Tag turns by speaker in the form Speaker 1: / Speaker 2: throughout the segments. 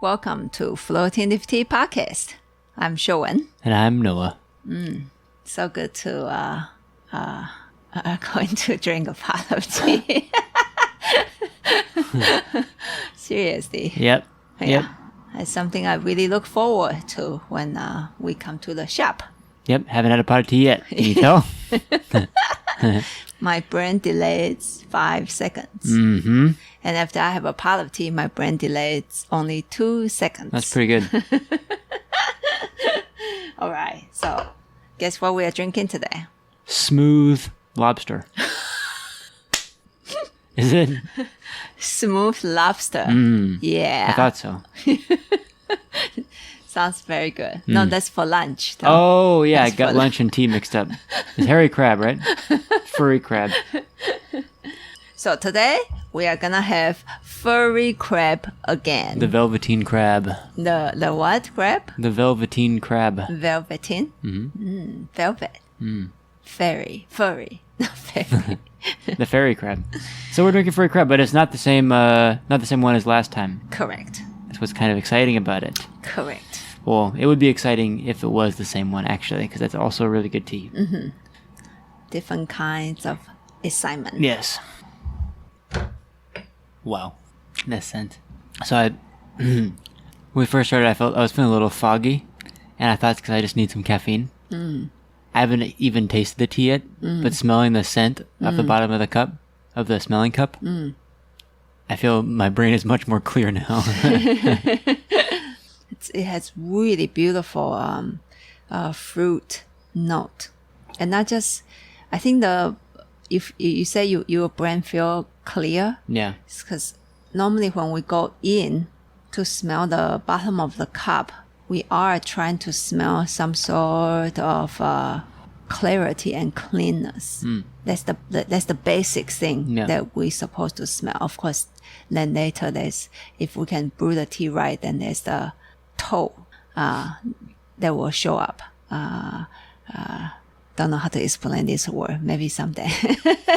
Speaker 1: Welcome to Floating with Tea Podcast. I'm Showen.
Speaker 2: And I'm Noah.
Speaker 1: So good to going to drink a pot of tea. Seriously.
Speaker 2: Yep.
Speaker 1: It's something I really look forward to when we come to the shop.
Speaker 2: Yep. Haven't had a pot of tea yet. Can you tell?
Speaker 1: My brain delays 5 seconds.
Speaker 2: Mm-hmm.
Speaker 1: And after I have a pot of tea, my brain delays only 2 seconds.
Speaker 2: That's pretty good.
Speaker 1: All right. So guess what we are drinking today?
Speaker 2: Smooth lobster. Is it?
Speaker 1: Smooth lobster. Yeah.
Speaker 2: I thought so.
Speaker 1: Sounds very good. No, that's for lunch. Though.
Speaker 2: Oh, yeah.
Speaker 1: That's
Speaker 2: I got lunch and tea mixed up. It's Furry Crab, right? Furry Crab.
Speaker 1: So today we are gonna have Furry Crab again.
Speaker 2: The Velveteen Crab.
Speaker 1: The what crab?
Speaker 2: The Velveteen Crab.
Speaker 1: Velveteen. Velvet. Furry. Not fairy.
Speaker 2: The Fairy Crab. So we're drinking Furry Crab, but it's not the same one as last time.
Speaker 1: Correct.
Speaker 2: That's what's kind of exciting about it.
Speaker 1: Correct.
Speaker 2: Well, it would be exciting if it was the same one, actually, because that's also a really good tea.
Speaker 1: Different kinds of excitement.
Speaker 2: Yes. Wow. That scent. So when we first started, I was feeling a little foggy, and I thought it's because I just need some caffeine. I haven't even tasted the tea yet, but smelling the scent off the bottom of the cup, of the smelling cup, I feel my brain is much more clear now.
Speaker 1: It has really beautiful fruit note, and not just. I think if you say your brain feel clear,
Speaker 2: Yeah.
Speaker 1: because normally when we go in to smell the bottom of the cup, we are trying to smell some sort of clarity and cleanness. That's the basic thing that we're supposed to smell. Of course, then later if we can brew the tea right, then there's the toe that will show up. Don't know how to explain this word. Maybe someday.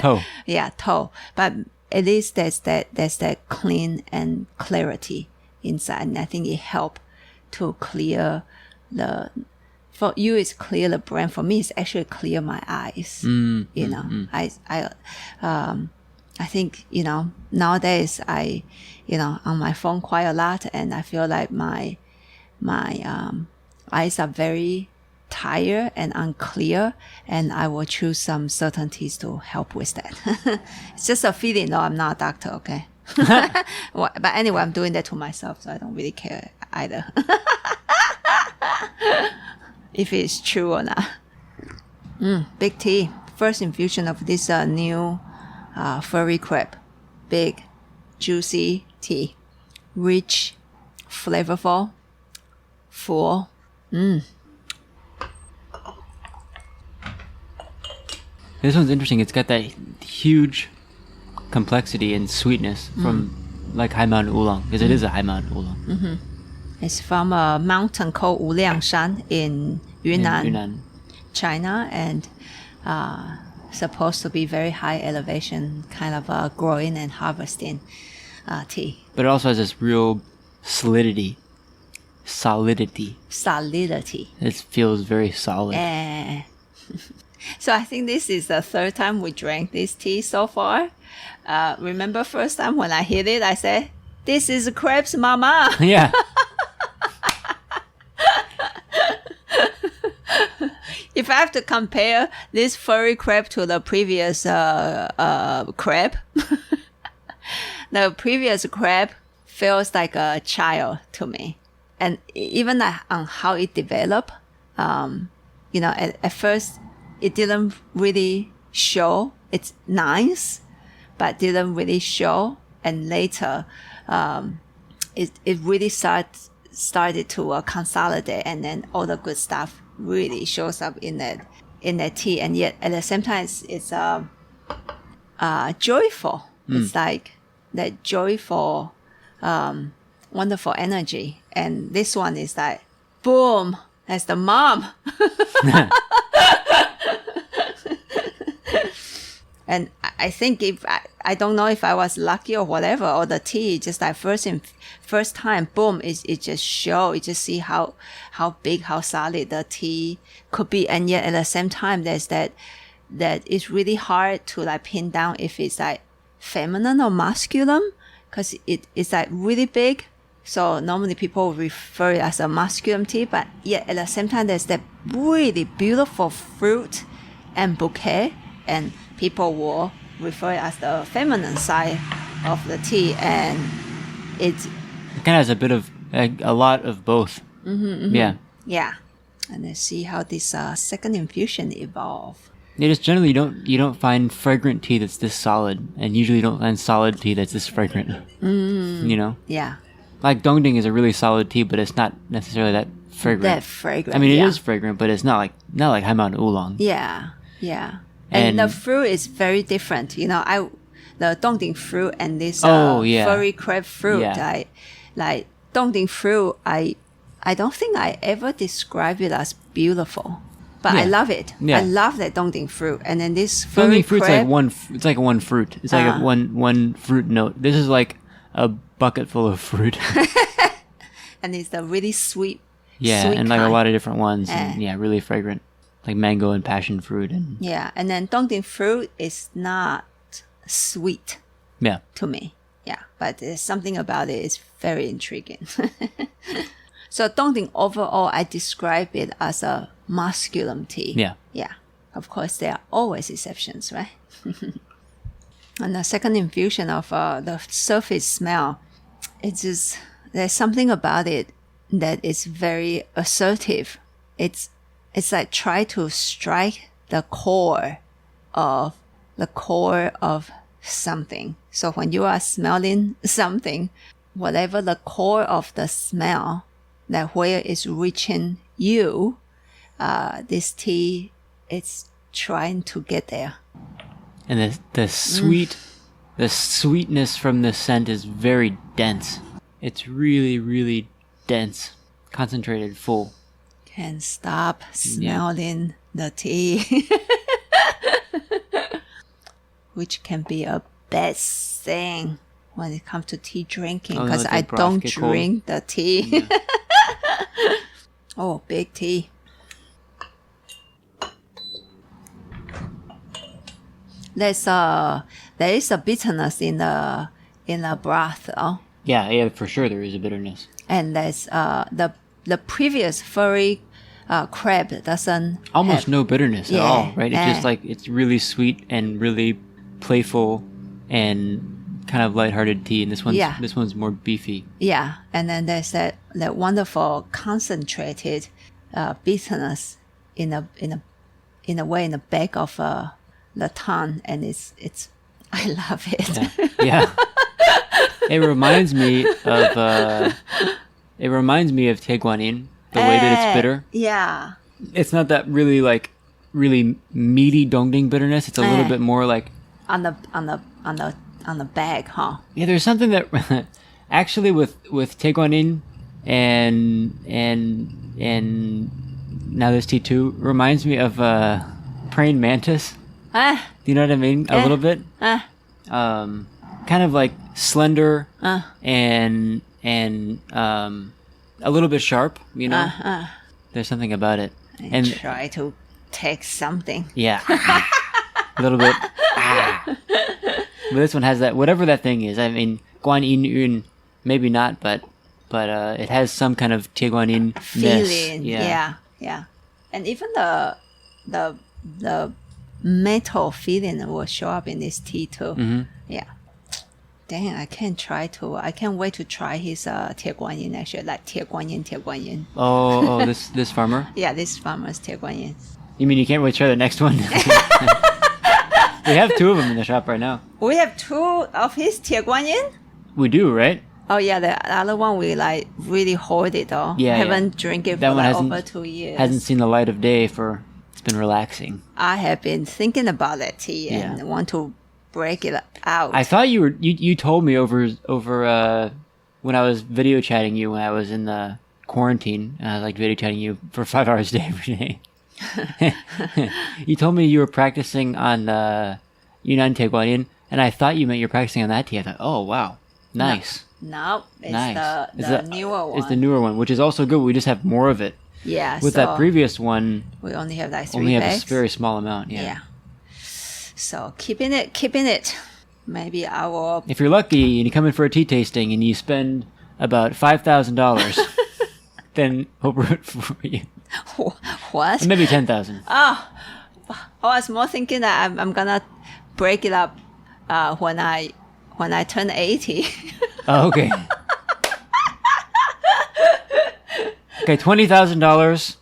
Speaker 2: Toe.
Speaker 1: Yeah, toe. But at least there's that clean and clarity inside, and I think it helps to clear for you it's clear the brain. For me it's actually clear my eyes. I think nowadays I on my phone quite a lot, and I feel like my eyes are very tired and unclear, and I will choose some certain teas to help with that. It's just a feeling. No, I'm not a doctor, okay? But anyway, I'm doing that to myself, so I don't really care either. If it's true or not. Big tea. First infusion of this new Furry Crab. Big, juicy tea. Rich, flavorful, full.
Speaker 2: This one's interesting. It's got that huge complexity and sweetness from like High Mountain Oolong, because it is a High Mountain Oolong.
Speaker 1: It's from a mountain called Wuliangshan in Yunnan, China, and supposed to be very high elevation, kind of growing and harvesting tea.
Speaker 2: But it also has this real solidity. It feels very solid.
Speaker 1: So I think this is the third time we drank this tea so far. Remember first time when I hit it, I said, "This is Crab's Mama."
Speaker 2: Yeah.
Speaker 1: If I have to compare this Furry Crab to the previous crab, the previous crab feels like a child to me. And even on how it developed, at first it didn't really show. It's nice, but didn't really show. And later, it really started to consolidate, and then all the good stuff really shows up in that tea. And yet at the same time, it's joyful. It's like that joyful, wonderful energy. And this one is like, boom, that's the mom. And I think if I don't know if I was lucky or whatever, or the tea just like first time, boom, it just show, you just see how big, how solid the tea could be. And yet at the same time, there's that it's really hard to like pin down if it's like feminine or masculine, because it's like really big. So normally people refer it as a masculine tea, but yet at the same time, there's that really beautiful fruit and bouquet, and people will refer it as the feminine side of the tea, and it
Speaker 2: kind of has a bit of a lot of both. Yeah.
Speaker 1: And let's see how this second infusion evolve.
Speaker 2: Yeah, just generally you don't find fragrant tea that's this solid, and usually you don't find solid tea that's this fragrant. You know?
Speaker 1: Yeah.
Speaker 2: Like Dongding is a really solid tea, but it's not necessarily that fragrant. I mean, it is fragrant, but it's not like Haiman Oolong.
Speaker 1: Yeah. And the fruit is very different. You know, the Dongding fruit and this furry crab fruit. Like Dongding fruit, I don't think I ever describe it as beautiful, but I love it. I love that Dongding fruit. And then this furry
Speaker 2: fruit's
Speaker 1: crab,
Speaker 2: it's like one fruit. It's like one fruit note. This is like a bucket full of fruit.
Speaker 1: And it's the really sweet.
Speaker 2: Yeah,
Speaker 1: sweet
Speaker 2: and like
Speaker 1: kind.
Speaker 2: a lot of different ones. And really fragrant. Like mango and passion fruit. And
Speaker 1: and then Dongding fruit is not sweet to me. Yeah, but there's something about it is very intriguing. So Dongding overall, I describe it as a masculine tea. Yeah. Of course, there are always exceptions, right? And the second infusion of the surface smell, it's just, there's something about it that is very assertive. It's like try to strike the core of something. So when you are smelling something, whatever the core of the smell, that where it's reaching you, this tea, it's trying to get there.
Speaker 2: And the sweetness from the scent is very dense. It's really, really dense, concentrated, full.
Speaker 1: Can't stop smelling the tea. Which can be a bad thing when it comes to tea drinking, because I don't drink the tea. Oh, big tea. There is a bitterness in the broth.
Speaker 2: Yeah, for sure there is a bitterness.
Speaker 1: And there's the previous furry crab doesn't
Speaker 2: almost
Speaker 1: have,
Speaker 2: no bitterness at all, right? It's just like it's really sweet and really playful and kind of lighthearted tea, and this one's more beefy.
Speaker 1: Yeah, and then there's that wonderful concentrated bitterness in a way in the back of the tongue, and it's I love it.
Speaker 2: Yeah. It reminds me of Tie Guanyin, the way that it's bitter.
Speaker 1: Yeah.
Speaker 2: It's not that really meaty Dongding bitterness. It's a little bit more like
Speaker 1: on the back, huh?
Speaker 2: Yeah, there's something that actually with Tie Guanyin and now this tea too reminds me of praying mantis. Do you know what I mean? A little bit. Kind of like slender and a little bit sharp, you know? There's something about it.
Speaker 1: And try to take something.
Speaker 2: Yeah. A little bit. But this one has that, whatever that thing is. I mean, Guan Yin Yun, maybe not, but it has some kind of Tie Guanyin
Speaker 1: feeling. Yeah. And even the metal feeling will show up in this tea too.
Speaker 2: Mm-hmm.
Speaker 1: Yeah. Dang, I can't wait to try his Tie Guanyin, actually, like Tie Guanyin.
Speaker 2: Oh, this farmer?
Speaker 1: Yeah, this farmer's Tie Guanyin.
Speaker 2: You mean you can't wait to try the next one? We have two of them in the shop right now.
Speaker 1: We have two of his Tie Guanyin?
Speaker 2: We do, right?
Speaker 1: Oh yeah, the other one we like really hold it though.
Speaker 2: Yeah,
Speaker 1: haven't drank it for like over 2 years.
Speaker 2: Hasn't seen the light of day it's been relaxing.
Speaker 1: I have been thinking about that tea and want to break it out.
Speaker 2: I thought you told me over when I was video chatting you when I was in the quarantine. And I was like video chatting you for 5 hours a day every day. You told me you were practicing on Yunnan Tie Guanyin And I thought you meant you're practicing on that tea. I thought, oh, wow. Nice.
Speaker 1: No, it's
Speaker 2: Nice.
Speaker 1: the newer one.
Speaker 2: It's the newer one, which is also good. We just have more of it.
Speaker 1: Yeah.
Speaker 2: With that previous one,
Speaker 1: we only have like 3
Speaker 2: only have
Speaker 1: bags.
Speaker 2: a very small amount.
Speaker 1: Yeah. So keeping it. Maybe I will.
Speaker 2: If you're lucky and you come in for a tea tasting and you spend about $5,000, then we'll root for you.
Speaker 1: What?
Speaker 2: Or maybe 10,000.
Speaker 1: Oh, I was more thinking that I'm gonna break it up when I turn 80.
Speaker 2: Oh, okay. Okay, $20,000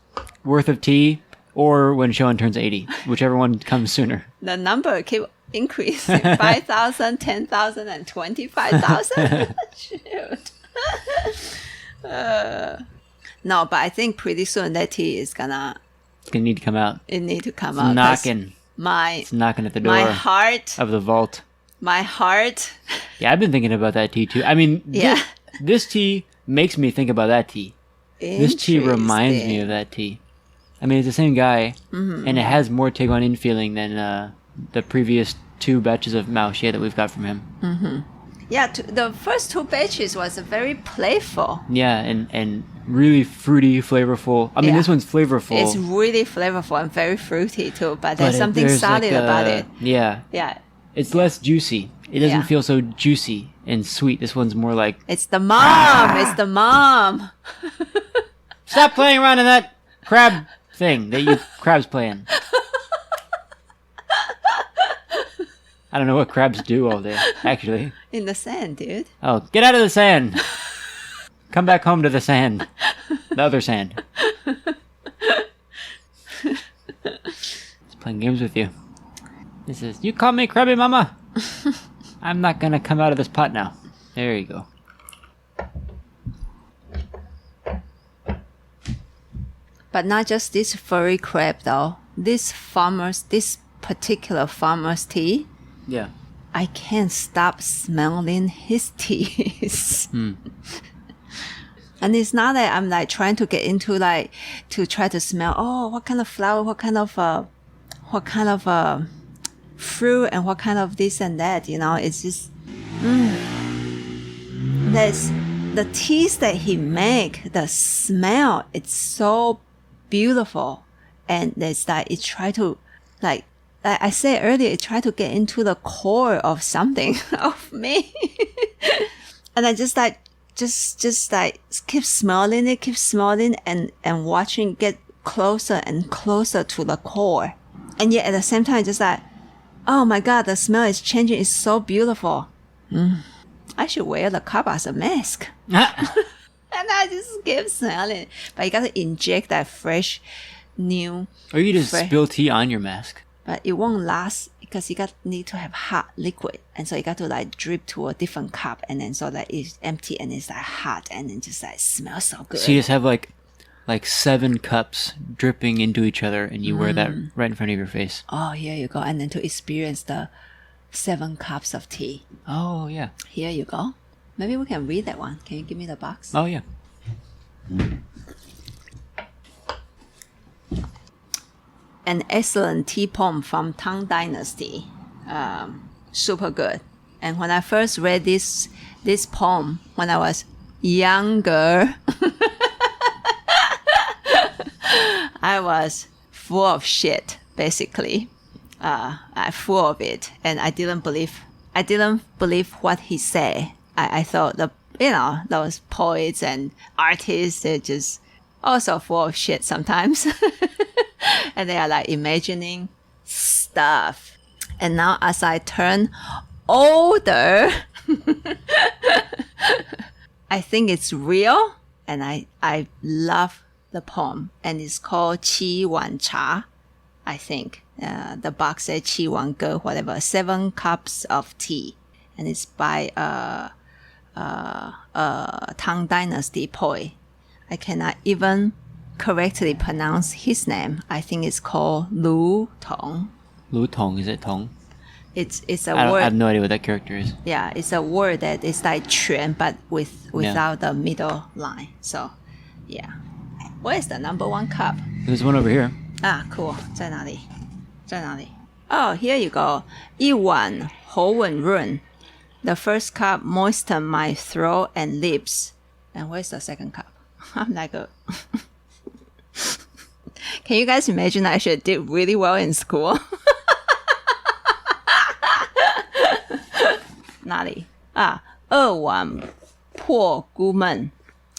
Speaker 2: worth of tea, or when Sean turns 80, whichever one comes sooner.
Speaker 1: The number keep increasing. 5,000, 10,000, and 25,000. Shoot. No, but I think pretty soon that tea is gonna.
Speaker 2: It's gonna need to come out.
Speaker 1: It need to come
Speaker 2: It's
Speaker 1: out.
Speaker 2: knocking.
Speaker 1: It's
Speaker 2: knocking at the door.
Speaker 1: My heart.
Speaker 2: Of the vault.
Speaker 1: My heart.
Speaker 2: Yeah, I've been thinking about that tea too. I mean, this tea makes me think about that tea. This tea reminds me of that tea. I mean, it's the same guy, and it has more Taekwon-in feeling than the previous 2 batches of Mao Xie that we've got from him.
Speaker 1: Mm-hmm. Yeah, the first 2 batches was very playful.
Speaker 2: Yeah, and really fruity, flavorful. I mean, this one's flavorful.
Speaker 1: It's really flavorful and very fruity too, but there's something solid about it.
Speaker 2: Yeah.
Speaker 1: Yeah.
Speaker 2: It's less juicy. It doesn't feel so juicy and sweet. This one's more like...
Speaker 1: It's the mom! It's the mom!
Speaker 2: Stop playing around in that crab thing that you crabs playing. I don't know what crabs do all day, actually.
Speaker 1: In the sand, dude.
Speaker 2: Oh, get out of the sand! Come back home to the sand. The other sand. Just playing games with you. This is, you call me Crabby Mama? I'm not gonna come out of this pot now. There you go.
Speaker 1: But not just this furry crab though. This particular farmer's tea.
Speaker 2: Yeah.
Speaker 1: I can't stop smelling his teas. And it's not that I'm like trying to get into like to try to smell. Oh, what kind of flower? What kind of fruit? And what kind of this and that? You know, it's just. There's the teas that he make. The smell. It's so beautiful, and there's like it try to like I said earlier, it tried to get into the core of something of me. And I just like keep smelling it, and watching it get closer and closer to the core. And yet at the same time, just like, oh my God, the smell is changing. It's so beautiful. I should wear the cup as a mask. And I just keep smelling. But you got to inject that fresh, new.
Speaker 2: Or you just spill tea on your mask.
Speaker 1: But it won't last because you need to have hot liquid. And so you got to like drip to a different cup. And then so that it's empty and it's like hot. And then just like smells so good.
Speaker 2: So you just have like 7 cups dripping into each other. And you wear that right in front of your face.
Speaker 1: Oh, here you go. And then to experience the 7 cups of tea.
Speaker 2: Oh, yeah.
Speaker 1: Here you go. Maybe we can read that one. Can you give me the box?
Speaker 2: Oh, yeah.
Speaker 1: An excellent tea poem from Tang Dynasty. Super good. And when I first read this poem when I was younger, I was full of shit, basically. I full of it, and I didn't believe what he said. I thought those poets and artists, they're just also full of shit sometimes. And they are like imagining stuff. And now as I turn older, I think it's real, and I love the poem. And it's called Qi Wan Cha, I think. The box says Qi Wan Ge, whatever, 7 cups of tea. And it's by Tang Dynasty poet. I cannot even correctly pronounce his name. I think it's called Lu Tong.
Speaker 2: Lu Tong, is it Tong?
Speaker 1: It's a word.
Speaker 2: I have no idea what that character is.
Speaker 1: Yeah, it's a word that is like 全, but without the middle line. So, yeah. Where's the number 1 cup?
Speaker 2: There's one over here.
Speaker 1: Ah, cool. 在哪里？ Oh, here you go. 一碗喉吻润. The first cup moistened my throat and lips. And where's the second cup? I'm like Can you guys imagine I should did really well in school? 哪里? 二碗破菇焖.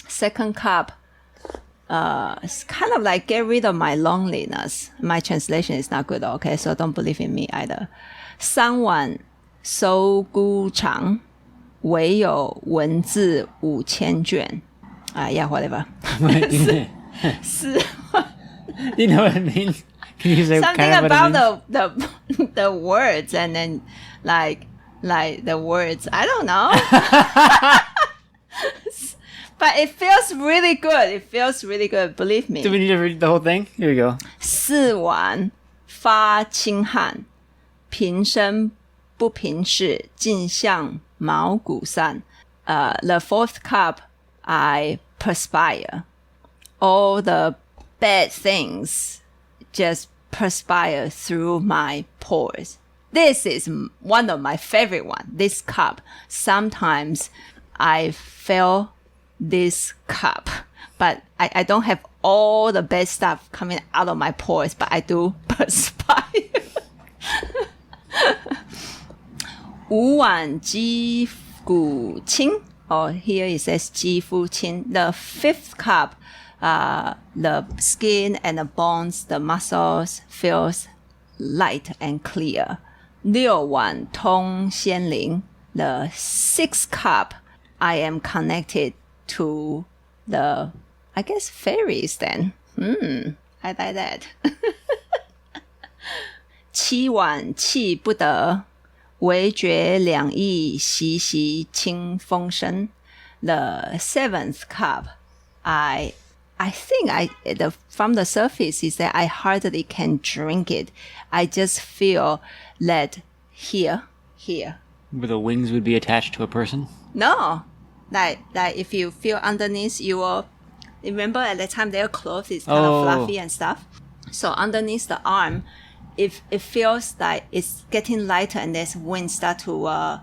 Speaker 1: Second cup, it's kind of like get rid of my loneliness. My translation is not good, okay? So don't believe in me either. 三碗搜菇肠, 唯有文字5000卷. Yeah, whatever.
Speaker 2: You know what I mean? Can you say
Speaker 1: something
Speaker 2: kind of
Speaker 1: about the words and then like the words? I don't know. But it feels really good. It feels really good. Believe me.
Speaker 2: Do we need to read the whole thing? Here we go.
Speaker 1: 四碗发清汗，平生不平事，尽向毛骨散。The fourth cup, I perspire. All the bad things just perspire through my pores. This is one of my favorite ones. This cup. Sometimes I fill this cup, but I don't have all the bad stuff coming out of my pores, but I do perspire. 五碗鸡骨清. Oh, here it says 鸡肤清. The fifth cup, the skin and the bones, the muscles feels light and clear. 六碗通仙灵. The sixth cup, I am connected to the, I guess, fairies then. I like that. 七碗气不得，唯觉两翼习习清风生. The seventh cup, I think from the surface is that I hardly can drink it. I just feel that here.
Speaker 2: Where the wings would be attached to a person?
Speaker 1: No. Like if you feel underneath your, remember at that time their clothes is kind of fluffy and stuff. So underneath the arm, if it feels like it's getting lighter and there's wind start to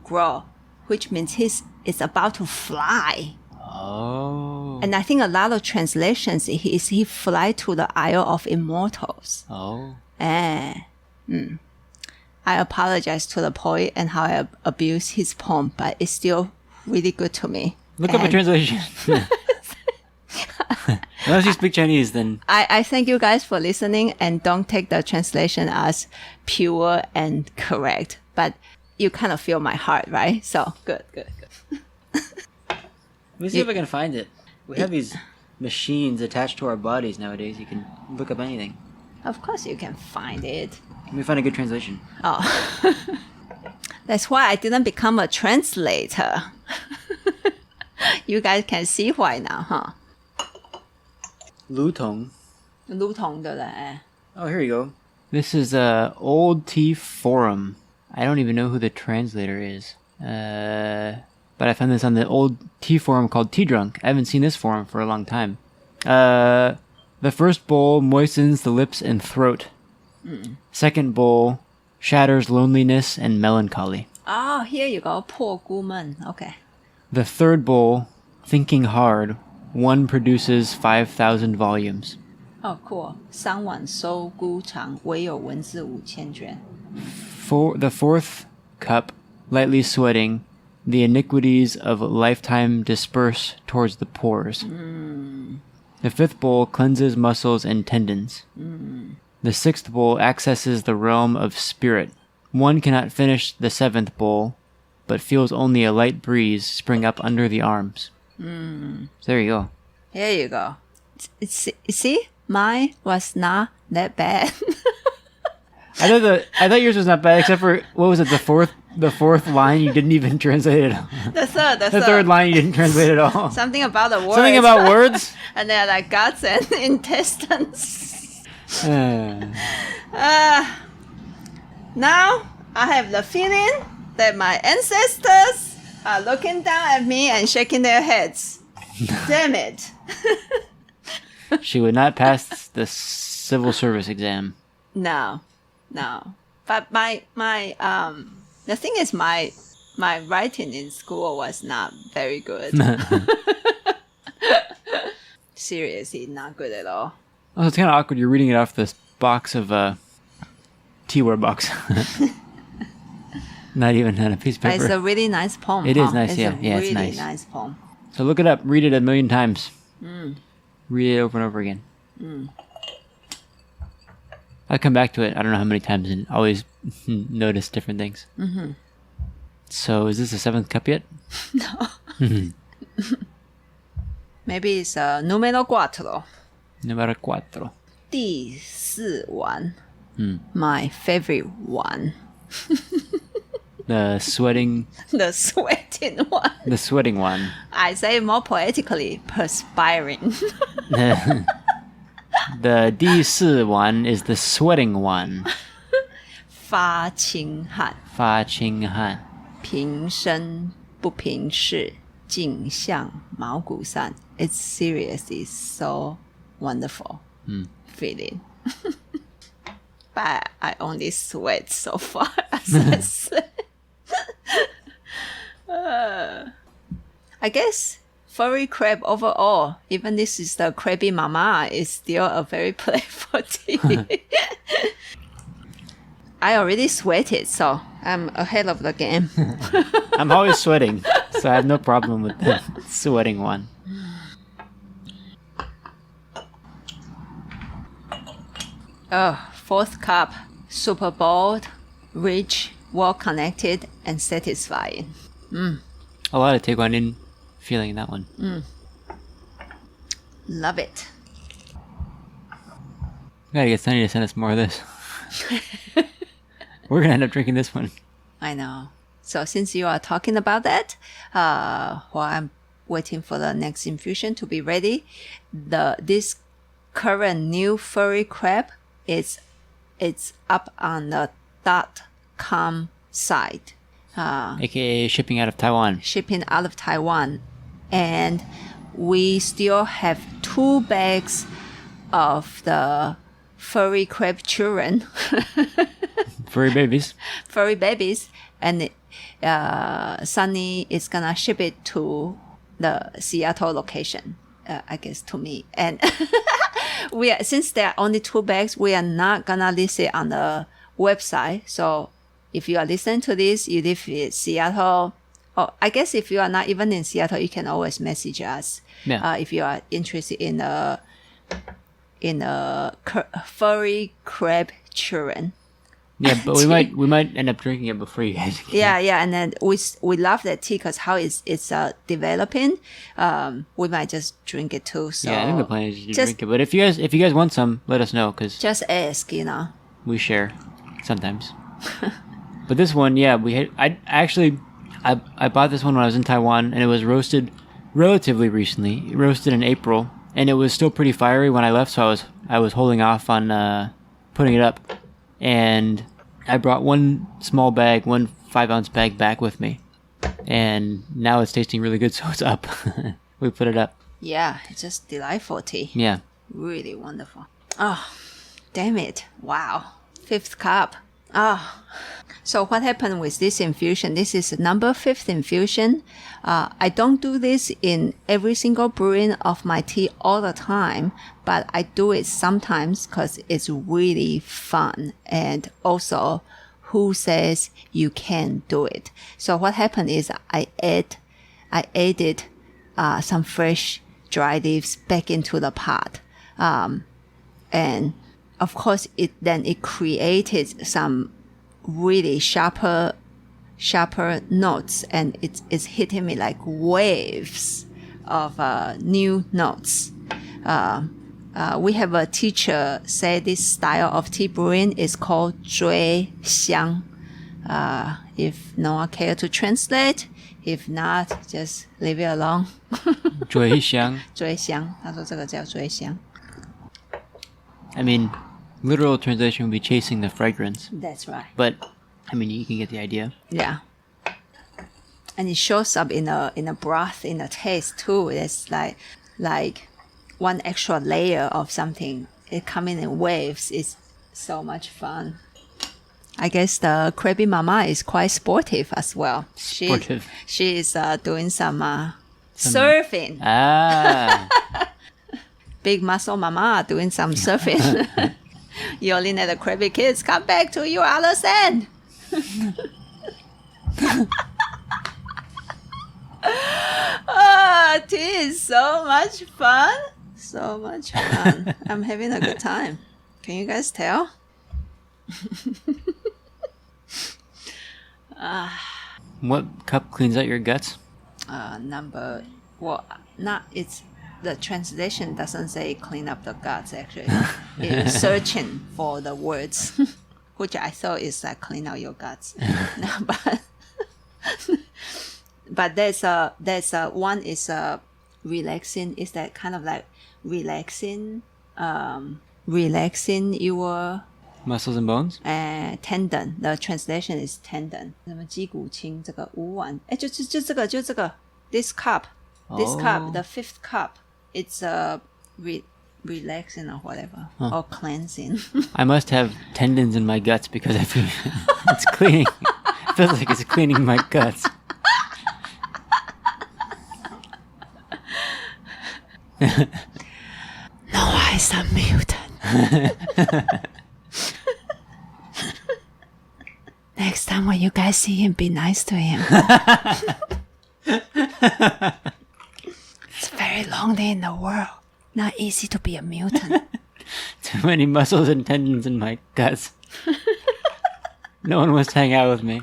Speaker 1: grow, which means it's about to fly.
Speaker 2: Oh.
Speaker 1: And I think a lot of translations is he fly to the Isle of Immortals.
Speaker 2: Oh.
Speaker 1: I apologize to the poet and how I abuse his poem, but it's still really good to me.
Speaker 2: Look up a translation. Unless you speak Chinese, then...
Speaker 1: I thank you guys for listening, and don't take the translation as pure and correct. But you kind of feel my heart, right? So, good.
Speaker 2: Let me see if I can find it. We have these machines attached to our bodies nowadays. You can look up anything.
Speaker 1: Of course you can find it.
Speaker 2: Let me find a good translation.
Speaker 1: Oh. That's why I didn't become a translator. You guys can see why now, huh?
Speaker 2: 卢同.
Speaker 1: 卢同的嘞.
Speaker 2: Oh, here you go. This is Old Tea Forum. I don't even know who the translator is. But I found this on the Old Tea Forum called Tea Drunk. I haven't seen this forum for a long time. The first bowl moistens the lips and throat. Second bowl shatters loneliness and melancholy.
Speaker 1: Oh, here you go. 破菇焖. Okay.
Speaker 2: The third bowl, thinking hard, one produces 5,000 volumes.
Speaker 1: Oh, cool. 三碗搜菇肠，唯有文字5000卷.
Speaker 2: The fourth cup, lightly sweating, the iniquities of lifetime disperse towards the pores. The fifth bowl cleanses muscles and tendons. The sixth bowl accesses the realm of spirit. One cannot finish the seventh bowl, but feels only a light breeze spring up under the arms. So there you go.
Speaker 1: Here you go. See? Mine was not that bad.
Speaker 2: I thought yours was not bad, except for, what was it, the fourth line you didn't even translate at all.
Speaker 1: The
Speaker 2: third line you didn't translate at all.
Speaker 1: Something about the words.
Speaker 2: Something about words?
Speaker 1: And they're like guts and intestines. Now I have the feeling that my ancestors are looking down at me and shaking their heads. Damn it.
Speaker 2: She would not pass the civil service exam.
Speaker 1: No. No. But the thing is my writing in school was not very good. Seriously, not good at all.
Speaker 2: Oh, it's kind of awkward. You're reading it off this box of T-word box. Not even on a piece of
Speaker 1: But
Speaker 2: paper.
Speaker 1: it's a really nice poem.
Speaker 2: It is nice,
Speaker 1: it's
Speaker 2: yeah.
Speaker 1: a
Speaker 2: Yeah,
Speaker 1: really
Speaker 2: it's nice.
Speaker 1: nice poem.
Speaker 2: So look it up. Read it a million times. Read it over and over again. I come back to it. I don't know how many times, and always notice different things. So is this the 7th cup yet?
Speaker 1: No. Maybe it's numero cuatro.
Speaker 2: Numero 4.
Speaker 1: 第4丸. My favorite one.
Speaker 2: The sweating.
Speaker 1: The sweating one.
Speaker 2: The sweating one.
Speaker 1: I say more poetically, perspiring.
Speaker 2: The 第4 one is the sweating one.
Speaker 1: 发清汗，
Speaker 2: 发清汗。
Speaker 1: 平生不平事，尽向毛骨散。It's seriously so wonderful feeling. But I only sweat so far, as I said. I guess Furry Crab overall, even this is the Crabby Mama, is still a very playful tea. I already sweated, so I'm ahead of the game.
Speaker 2: I'm always sweating, so I have no problem with the sweating one.
Speaker 1: Oh, 4th cup. Super bold, rich, well connected, and satisfying.
Speaker 2: A lot of Taekwondon feeling in that one.
Speaker 1: Love it.
Speaker 2: We gotta get Sunny to send us more of this. We're gonna end up drinking this one.
Speaker 1: I know. So since you are talking about that, while I'm waiting for the next infusion to be ready, this current new Furry Crab it's up on the .com site.
Speaker 2: AKA shipping out of Taiwan.
Speaker 1: Shipping out of Taiwan. And we still have 2 bags of the Furry Crab children.
Speaker 2: Furry babies.
Speaker 1: Furry babies. And Sunny is gonna ship it to the Seattle location, I guess, to me. And since there are only 2 bags, we are not gonna list it on the website. So if you are listening to this, you live in Seattle, or I guess if you are not even in Seattle, you can always message us.
Speaker 2: Yeah.
Speaker 1: If you are interested in a Furry Crab children.
Speaker 2: Yeah, but we might end up drinking it before you guys can.
Speaker 1: Yeah, and then we love that tea because how it's developing. We might just drink it too. So
Speaker 2: Yeah, I think the plan is to drink it. But if you guys want some, let us know, because
Speaker 1: just ask,
Speaker 2: we share sometimes. But this one, yeah, I bought this one when I was in Taiwan, and it was roasted relatively recently. Roasted in April, and it was still pretty fiery when I left, so I was holding off on putting it up. And I brought one small bag, one 5-ounce bag back with me. And now it's tasting really good, so it's up. We put it up.
Speaker 1: Yeah, it's just delightful tea.
Speaker 2: Yeah.
Speaker 1: Really wonderful. Oh, damn it. Wow. 5th cup. Oh. So what happened with this infusion? This is number 5th infusion. I don't do this in every single brewing of my tea all the time, but I do it sometimes because it's really fun. And also, who says you can't do it? So what happened is I added some fresh dry leaves back into the pot. And of course, it created some really sharper notes, and it's hitting me like waves of new notes. We have a teacher say this style of tea brewing is called 追香. If no one care to translate, if not, just leave it alone.
Speaker 2: 追香.
Speaker 1: 追香，他说这个叫追香。
Speaker 2: I mean, literal translation would be chasing the fragrance.
Speaker 1: That's right.
Speaker 2: But, I mean, you can get the idea.
Speaker 1: Yeah. And it shows up in a broth, in a taste too. It's like one extra layer of something. It coming in waves. It's so much fun. I guess the Crabby Mama is quite sportive as well.
Speaker 2: Sportive.
Speaker 1: She is doing some surfing.
Speaker 2: Ah.
Speaker 1: Big muscle mama doing some surfing. Yelling at the crabby kids, come back to your other sand. Tea is so much fun. So much fun. I'm having a good time. Can you guys tell?
Speaker 2: What cup cleans out your guts?
Speaker 1: The translation doesn't say clean up the guts, actually. It's searching for the words, which I thought is like clean out your guts. But there's one is relaxing. Is that kind of like relaxing your
Speaker 2: muscles and bones?
Speaker 1: Tendon. The translation is tendon. 什么肌骨轻这个无丸，就这个 this cup, the fifth cup, it's relaxing or whatever, or cleansing.
Speaker 2: I must have tendons in my guts because I feel it's cleaning. It feels like it's cleaning my guts.
Speaker 1: Noah is a mutant. Next time when you guys see him, be nice to him. It's very lonely in the world. Not easy to be a mutant.
Speaker 2: Too many muscles and tendons in my guts. No one wants to hang out with me.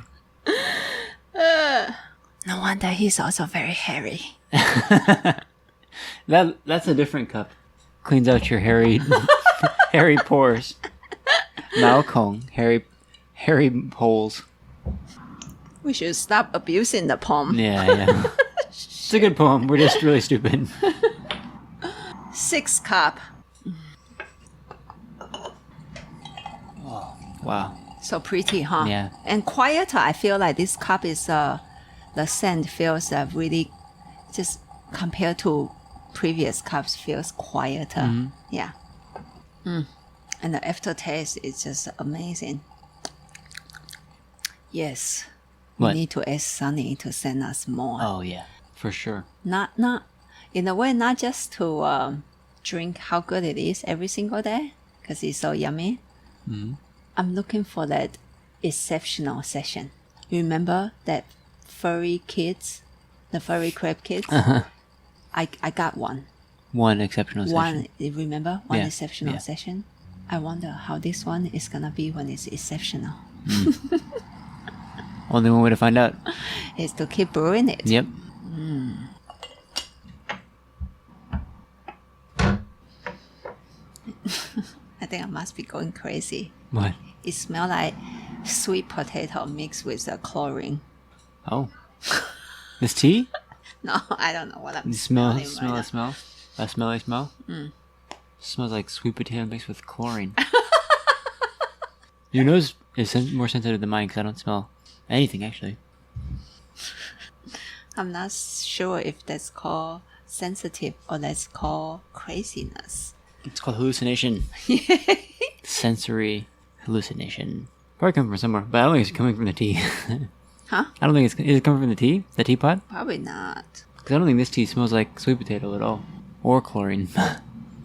Speaker 1: No wonder he's also very hairy.
Speaker 2: That's a different cup. Cleans out your hairy hairy pores. Malcolm, hairy holes.
Speaker 1: We should stop abusing the poem.
Speaker 2: Yeah. It's a good poem. We're just really stupid.
Speaker 1: 6 cup.
Speaker 2: Oh, wow.
Speaker 1: So pretty, huh?
Speaker 2: Yeah.
Speaker 1: And quieter. I feel like this cup is the scent feels really just compared to previous cups feels quieter. Mm-hmm. Yeah. And the aftertaste is just amazing. Yes.
Speaker 2: What?
Speaker 1: We need to ask Sunny to send us more.
Speaker 2: Oh yeah, for sure.
Speaker 1: Not in a way, not just to drink how good it is every single day because it's so yummy.
Speaker 2: Mm-hmm.
Speaker 1: I'm looking for that exceptional session. You remember that furry kids, the furry crab kids?
Speaker 2: Uh-huh.
Speaker 1: I got one.
Speaker 2: One exceptional session.
Speaker 1: Remember? One
Speaker 2: Yeah.
Speaker 1: exceptional session. I wonder how this one is gonna be when it's exceptional.
Speaker 2: Only one way to find out.
Speaker 1: Is to keep brewing it.
Speaker 2: Yep.
Speaker 1: I think I must be going crazy.
Speaker 2: What?
Speaker 1: It smells like sweet potato mixed with chlorine.
Speaker 2: Oh. This tea?
Speaker 1: No, I don't know what I'm
Speaker 2: A
Speaker 1: smelling.
Speaker 2: smelly smell? Smells like sweet potato mixed with chlorine. Your nose is more sensitive than mine because I don't smell anything, actually.
Speaker 1: I'm not sure if that's called sensitive or that's called craziness.
Speaker 2: It's called hallucination. Sensory hallucination. Probably coming from somewhere, but I don't think it's coming from the tea.
Speaker 1: Huh?
Speaker 2: I don't think it's... Is it coming from the tea? The teapot?
Speaker 1: Probably not.
Speaker 2: Because I don't think this tea smells like sweet potato at all. Or chlorine.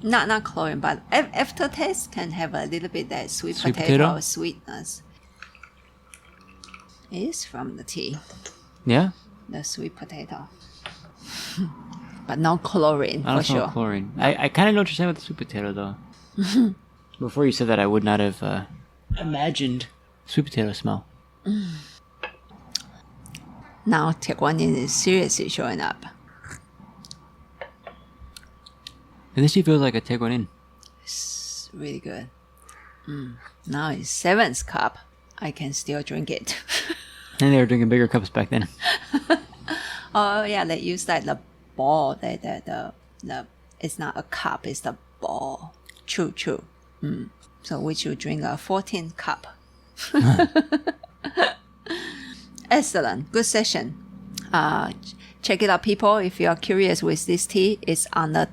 Speaker 1: Not chlorine, but aftertaste can have a little bit that sweet potato
Speaker 2: potato?
Speaker 1: sweetness. It is from the tea,
Speaker 2: Yeah?
Speaker 1: the sweet potato. But no chlorine,
Speaker 2: I don't
Speaker 1: for
Speaker 2: smell
Speaker 1: sure.
Speaker 2: chlorine. I kind of know what you're saying with the sweet potato, though. Before you said that, I would not have imagined sweet potato smell.
Speaker 1: Now Taekwondoen is seriously showing up.
Speaker 2: And this tea feels like a taekwon.
Speaker 1: It's really good. Now it's 7th cup. I can still drink it.
Speaker 2: And they were drinking bigger cups back then.
Speaker 1: Oh yeah, they use like the ball. The it's not a cup, it's the ball. True. So we should drink a 14th cup. Excellent, good session. Check it out, people. If you are curious with this tea, it's on the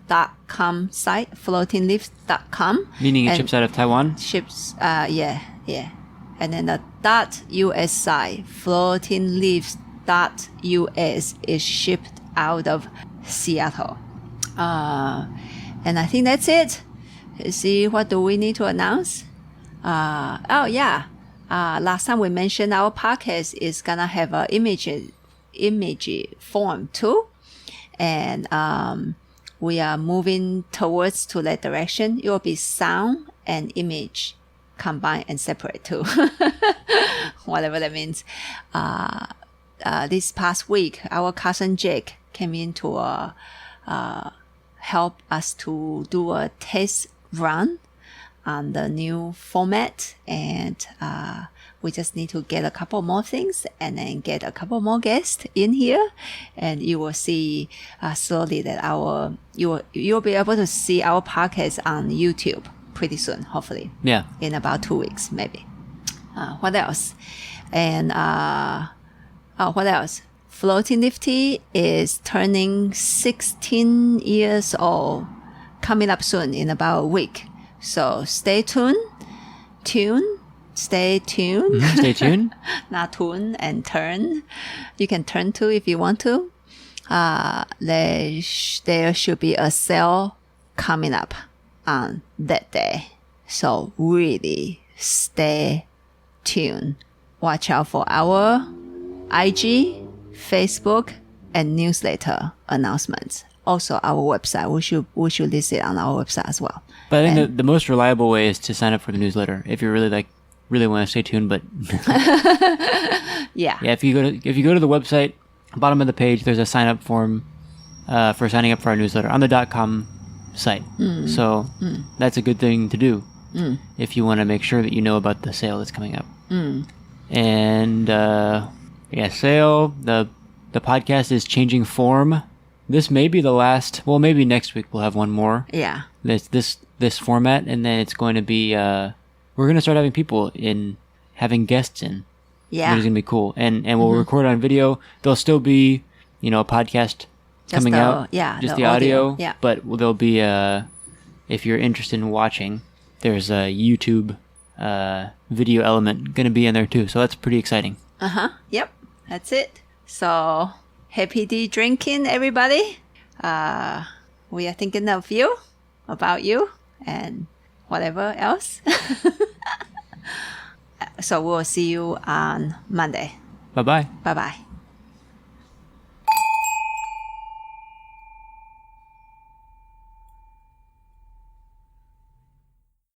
Speaker 1: .com site, floatingleaves.com.
Speaker 2: Meaning it
Speaker 1: And
Speaker 2: ships out of Taiwan?
Speaker 1: Ships, yeah. And then the .us site, floatingleaves.us, is shipped out of Seattle. And I think that's it. Let's see, what do we need to announce? Last time we mentioned our podcast is gonna have a image form too. And we are moving towards to that direction. It will be sound and image combined and separate too. Whatever that means. This past week, our cousin Jake came in to help us to do a test run on the new format, and we just need to get a couple more things and then get a couple more guests in here, and you will see slowly that you'll be able to see our podcast on YouTube pretty soon, hopefully.
Speaker 2: Yeah.
Speaker 1: In about 2 weeks, maybe. What else? And what else? Floating Nifty is turning 16 years old, coming up soon in about a week. So stay tuned. Stay tuned.
Speaker 2: Stay tuned.
Speaker 1: Not tune and turn. You can turn to if you want to. There should be a sale coming up on that day. So really stay tuned. Watch out for our IG, Facebook, and newsletter announcements. Also our website. We should list it on our website as well.
Speaker 2: But I think the most reliable way is to sign up for the newsletter if you really want to stay tuned. But
Speaker 1: yeah,
Speaker 2: if you go to the website, bottom of the page, there's a sign up form for signing up for our newsletter on the .com site. So that's a good thing to do if you want to make sure that you know about the sale that's coming up. And sale. The podcast is changing form. This may be the last. Well, maybe next week we'll have one more.
Speaker 1: Yeah.
Speaker 2: This format, and then it's going to be we're going to start having people having guests in.
Speaker 1: Yeah.
Speaker 2: Which is going to be cool. And we'll record on video. There'll still be, a podcast coming out.
Speaker 1: Yeah.
Speaker 2: Just the audio.
Speaker 1: Yeah.
Speaker 2: But there'll be if you're interested in watching, there's a YouTube video element going to be in there too. So that's pretty exciting.
Speaker 1: Yep. That's it. So happy tea drinking, everybody. We are thinking of you, about you, and whatever else. So we'll see you on Monday.
Speaker 2: Bye-bye.
Speaker 1: Bye-bye.